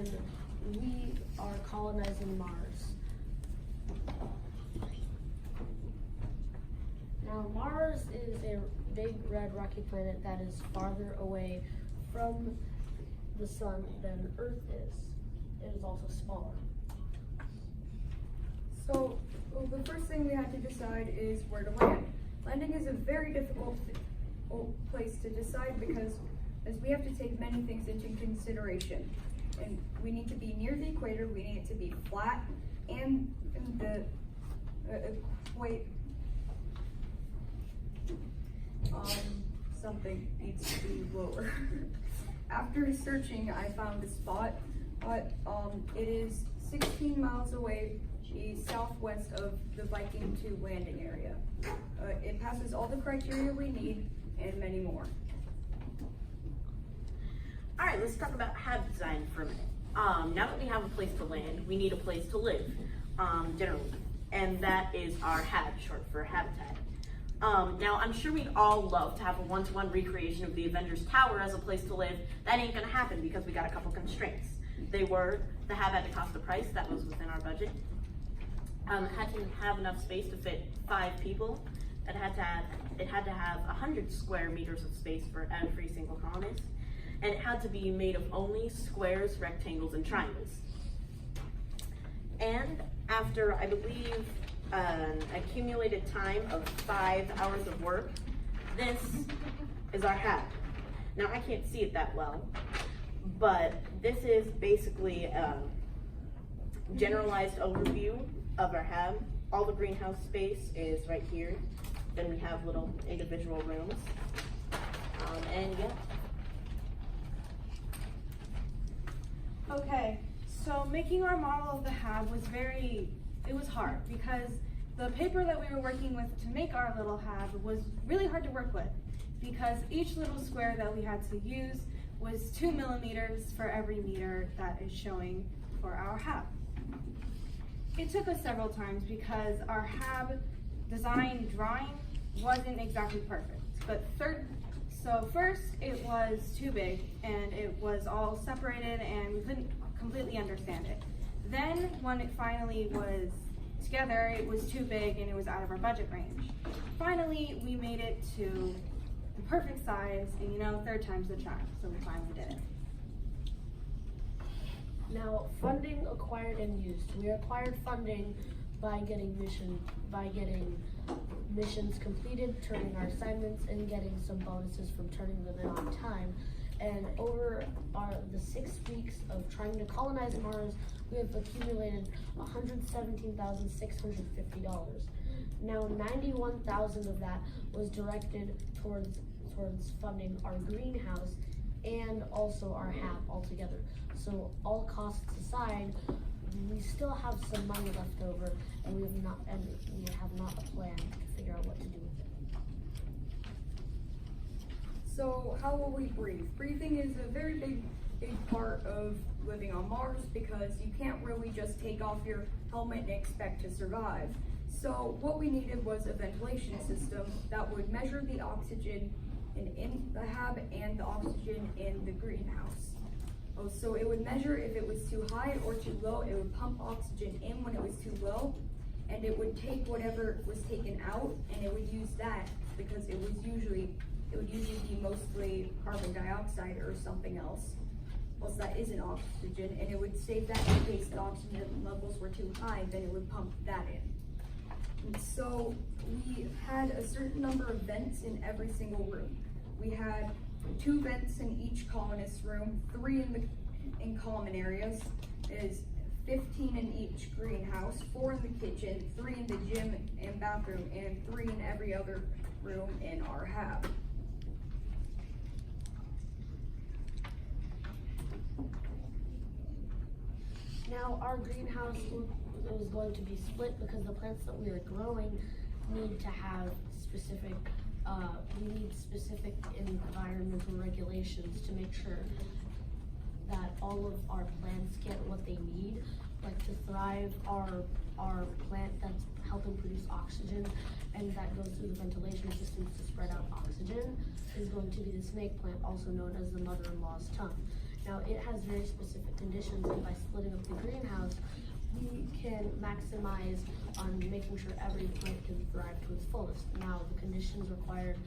and we are colonizing Mars. Now, Mars is a big red rocky planet that is farther away from the sun than Earth is. It is also smaller. So the first thing we had to decide is where to land. Landing is a very difficult place to decide because as we have to take many things into consideration. And we need to be near the equator, we need it to be flat, and the something needs to be lower. After searching, I found a spot, but it is 16 miles away southwest of the Viking 2 landing area. It passes all the criteria we need and many more. All right, let's talk about hab design for a minute. Now that we have a place to land, we need a place to live, generally, and that is our hab, short for habitat. Now, I'm sure we'd all love to have a one-to-one recreation of the Avengers Tower as a place to live. That ain't gonna happen because we got a couple constraints. They were, the hab had to cost a price that was within our budget. It had to have enough space to fit 5 people. It had to have 100 square meters of space for every single colonist. And it had to be made of only squares, rectangles, and triangles. And after, I believe, an accumulated time of 5 hours of work, this is our hab. Now, I can't see it that well, but this is basically a generalized overview of our hab. All the greenhouse space is right here. Then we have little individual rooms. And yeah. Okay, so making our model of the hab was it was hard because the paper that we were working with to make our little hab was really hard to work with because each little square that we had to use was 2 millimeters for every meter that is showing for our hab. It took us several times because our hab design drawing wasn't exactly perfect, but first it was too big and it was all separated and we couldn't completely understand it. Then when it finally was together, it was too big and it was out of our budget range. Finally, we made it to the perfect size and third time's the charm, so we finally did it. Now, funding acquired and used. We acquired funding by getting missions completed, turning our assignments, and getting some bonuses from turning them in on time. And over the 6 weeks of trying to colonize Mars, we have accumulated $117,650. Now, $91,000 of that was directed towards funding our greenhouse and also our hab altogether. So all costs aside, we still have some money left over, and we have not a plan to figure out what to do with it. So how will we breathe? Breathing is a very big part of living on Mars because you can't really just take off your helmet and expect to survive. So what we needed was a ventilation system that would measure the oxygen in the hab and the oxygen in the greenhouse. So it would measure if it was too high or too low. It would pump oxygen in when it was too low, and it would take whatever was taken out, and it would use that because it would usually be mostly carbon dioxide or something else that isn't oxygen, and it would save that in case the oxygen levels were too high. Then it would pump that in. And so we had a certain number of vents in every single room. We had 2 vents in each colonist room, 3 in common areas, is 15 in each greenhouse, 4 in the kitchen, 3 in the gym and bathroom, and 3 in every other room in our hab. Now, our greenhouse was going to be split because the plants that we are growing need to have specific environmental regulations to make sure that all of our plants get what they need. Like to thrive, our plant that's helping produce oxygen and that goes through the ventilation systems to spread out oxygen is going to be the snake plant, also known as the mother-in-law's tongue. Now it has very specific conditions, and by splitting up the greenhouse, we can maximize on making sure every plant can thrive to its fullest. Now the conditions required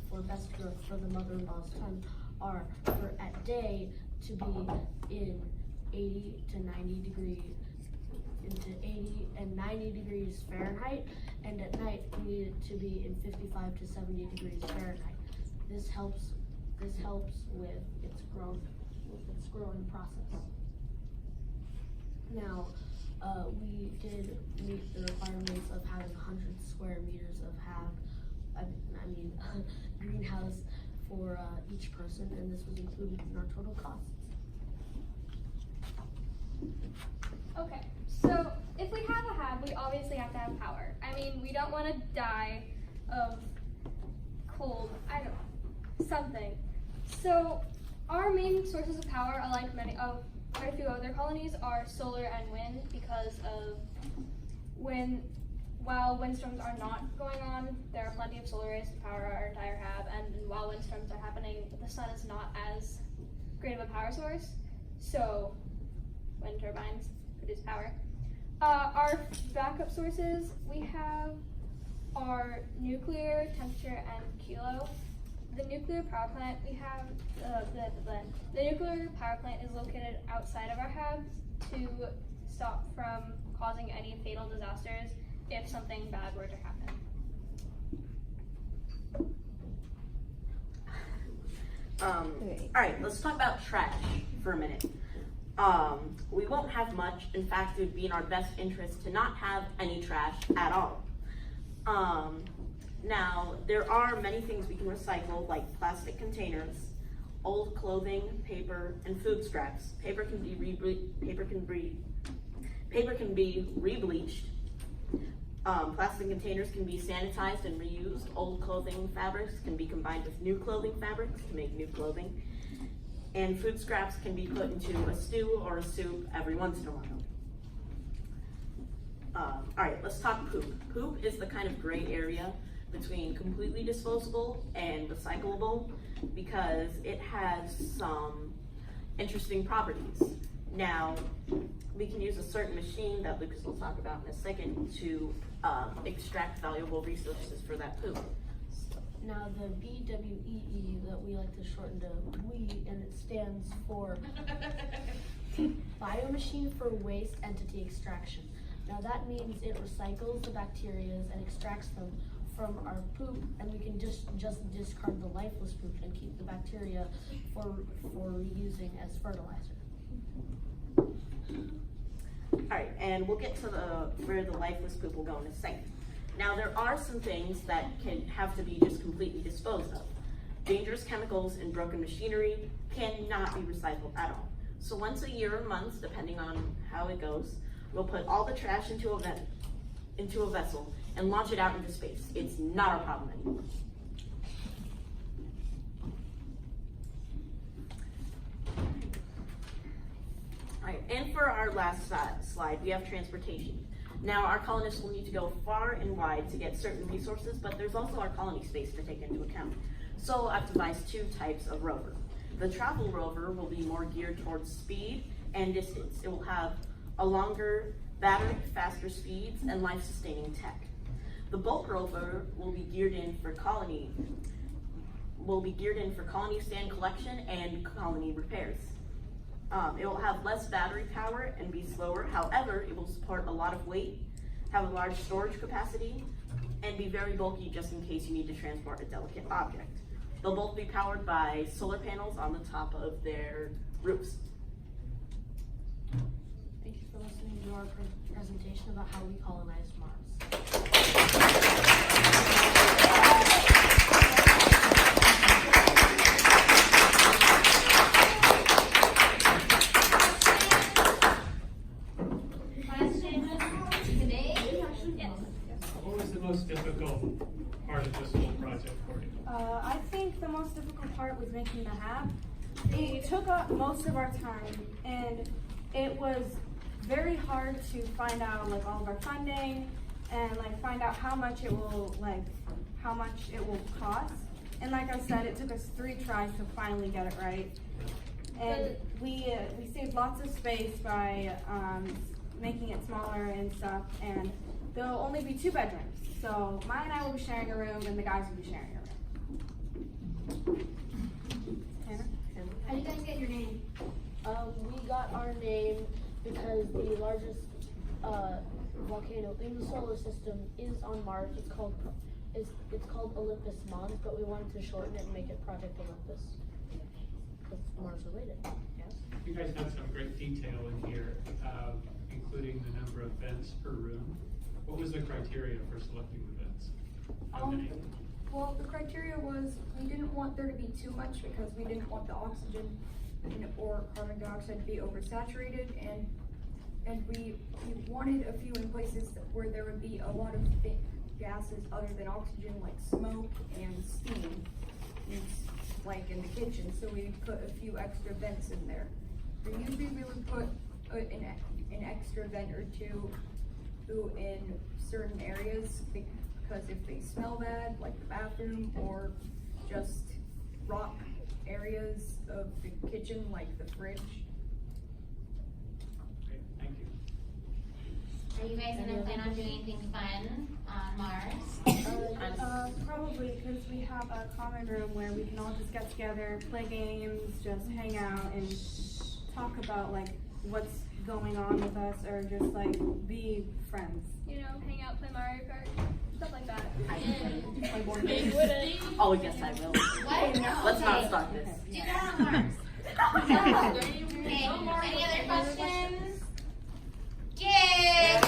for best growth for the mother-in-law's son are for at day to be in 80 to 90 degrees into 80 and 90 degrees Fahrenheit, and at night we need it to be in 55 to 70 degrees Fahrenheit. This helps with its growing process. Now, we did meet the requirements of having 100 square meters of greenhouse for each person, and this was included in our total costs. Okay, so if we have a hab, we obviously have to have power. I mean, we don't want to die of cold, I don't know, something. So our main sources of power, unlike quite a few other colonies, are solar and wind, because of while windstorms are not going on, there are plenty of solar rays to power our entire hab, and while windstorms are happening, the sun is not as great of a power source, so wind turbines produce power. Our backup sources, we have our nuclear, temperature, and kilo. The nuclear power plant we have, the nuclear power plant is located outside of our hab to stop from causing any fatal disasters if something bad were to happen. Alright, let's talk about trash for a minute. We won't have much. In fact, it would be in our best interest to not have any trash at all. Now, there are many things we can recycle, like plastic containers, old clothing, paper, and food scraps. Paper can be re-bleached. Plastic containers can be sanitized and reused. Old clothing fabrics can be combined with new clothing fabrics to make new clothing. And food scraps can be put into a stew or a soup every once in a while. Alright, let's talk poop. Poop is the kind of gray area between completely disposable and recyclable because it has some interesting properties. Now, we can use a certain machine that Lucas will talk about in a second to extract valuable resources for that poop. Now the BWEE that we like to shorten to WE, and it stands for Biomachine for Waste Entity Extraction. Now that means it recycles the bacteria and extracts them from our poop, and we can just discard the lifeless poop and keep the bacteria for reusing as fertilizer. Alright, and we'll get to where the lifeless poop will go in a second. Now, there are some things that can have to be just completely disposed of. Dangerous chemicals and broken machinery cannot be recycled at all. So once a year or month, depending on how it goes, we'll put all the trash into a vessel and launch it out into space. It's not our problem anymore. All right, and for our last slide, we have transportation. Now, our colonists will need to go far and wide to get certain resources, but there's also our colony space to take into account. So I've devised two types of rover. The travel rover will be more geared towards speed and distance. It will have a longer battery, faster speeds, and life-sustaining tech. The bulk rover will be geared in for colony stand collection and colony repairs. It will have less battery power and be slower. However, it will support a lot of weight, have a large storage capacity, and be very bulky just in case you need to transport a delicate object. They'll both be powered by solar panels on the top of their roofs. Thank you for listening to our presentation about how we colonized Mars. What was the most difficult part of this whole project for you? I think the most difficult part was making the hab. It took up most of our time, and it was very hard to find out like all of our funding and like find out how much it will cost. And like I said, it took us 3 tries to finally get it right. And we saved lots of space by making it smaller and stuff, and there'll only be 2 bedrooms. So Maya and I will be sharing a room, and the guys will be sharing a room. Hannah? How do you guys get your name? We got our name because the largest volcano in the solar system is on Mars. It's called Olympus Mons, but we wanted to shorten it and make it Project Olympus. It's Mars related. Yes. You guys have some great detail in here, including the number of vents per room. What was the criteria for selecting the vents? How many? Well, the criteria was we didn't want there to be too much because we didn't want the oxygen or carbon dioxide to be oversaturated, and we wanted a few in places where there would be a lot of gases other than oxygen, like smoke and steam. It's like in the kitchen, so we put a few extra vents in there. And usually we would put an extra vent or 2 in certain areas because if they smell bad, like the bathroom, or just rock areas of the kitchen, like the fridge. Okay, thank you. Are you guys gonna plan on doing anything fun on Mars? Probably, because we have a common room where we can all just get together, play games, just hang out, and talk about like what's going on with us, or just like be friends. You know, hang out, play Mario Kart, stuff like that. Play board They games. wouldn't. Oh, yes, I will. What? Let's not Okay. start this. Do that on Mars. Okay, any other questions? Yay!